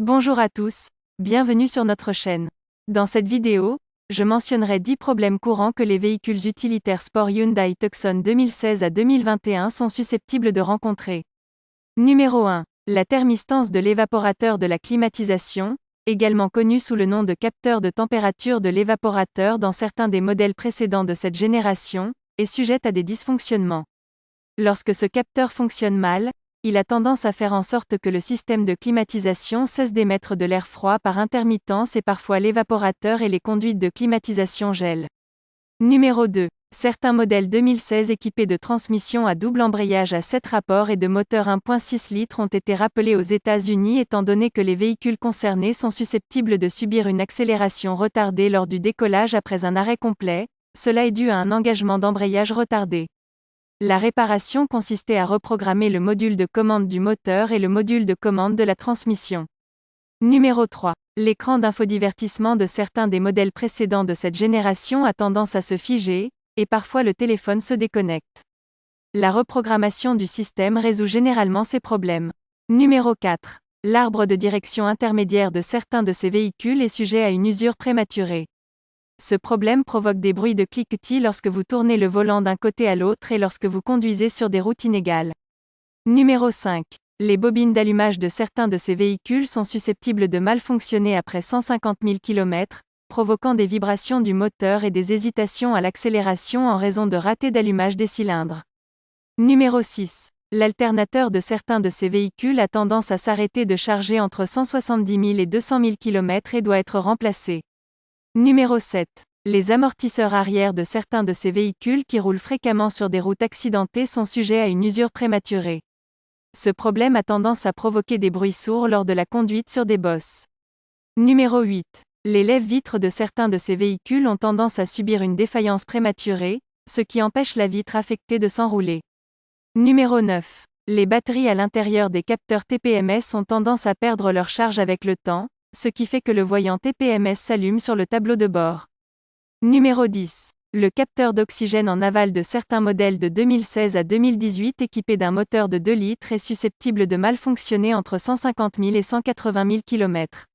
Bonjour à tous, bienvenue sur notre chaîne. Dans cette vidéo, je mentionnerai 10 problèmes courants que les véhicules utilitaires sport Hyundai Tucson 2016 à 2021 sont susceptibles de rencontrer. Numéro 1. La thermistance de l'évaporateur de la climatisation, également connu sous le nom de capteur de température de l'évaporateur dans certains des modèles précédents de cette génération, est sujette à des dysfonctionnements. Lorsque ce capteur fonctionne mal, il a tendance à faire en sorte que le système de climatisation cesse d'émettre de l'air froid par intermittence et parfois l'évaporateur et les conduites de climatisation gèlent. Numéro 2. Certains modèles 2016 équipés de transmission à double embrayage à 7 rapports et de moteur 1.6 litres ont été rappelés aux États-Unis étant donné que les véhicules concernés sont susceptibles de subir une accélération retardée lors du décollage après un arrêt complet, cela est dû à un engagement d'embrayage retardé. La réparation consistait à reprogrammer le module de commande du moteur et le module de commande de la transmission. Numéro 3. L'écran d'infodivertissement de certains des modèles précédents de cette génération a tendance à se figer, et parfois le téléphone se déconnecte. La reprogrammation du système résout généralement ces problèmes. Numéro 4. L'arbre de direction intermédiaire de certains de ces véhicules est sujet à une usure prématurée. Ce problème provoque des bruits de cliquetis lorsque vous tournez le volant d'un côté à l'autre et lorsque vous conduisez sur des routes inégales. Numéro 5. Les bobines d'allumage de certains de ces véhicules sont susceptibles de mal fonctionner après 150 000 km, provoquant des vibrations du moteur et des hésitations à l'accélération en raison de ratés d'allumage des cylindres. Numéro 6. L'alternateur de certains de ces véhicules a tendance à s'arrêter de charger entre 170 000 et 200 000 km et doit être remplacé. Numéro 7. Les amortisseurs arrière de certains de ces véhicules qui roulent fréquemment sur des routes accidentées sont sujets à une usure prématurée. Ce problème a tendance à provoquer des bruits sourds lors de la conduite sur des bosses. Numéro 8. Les lève-vitres de certains de ces véhicules ont tendance à subir une défaillance prématurée, ce qui empêche la vitre affectée de s'enrouler. Numéro 9. Les batteries à l'intérieur des capteurs TPMS ont tendance à perdre leur charge avec le temps, ce qui fait que le voyant TPMS s'allume sur le tableau de bord. Numéro 10. Le capteur d'oxygène en aval de certains modèles de 2016 à 2018 équipés d'un moteur de 2 litres est susceptible de mal fonctionner entre 150 000 et 180 000 km.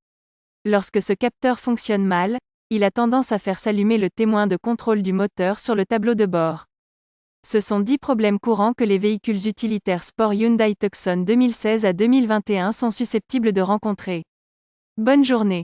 Lorsque ce capteur fonctionne mal, il a tendance à faire s'allumer le témoin de contrôle du moteur sur le tableau de bord. Ce sont 10 problèmes courants que les véhicules utilitaires sport Hyundai Tucson 2016 à 2021 sont susceptibles de rencontrer. Bonne journée.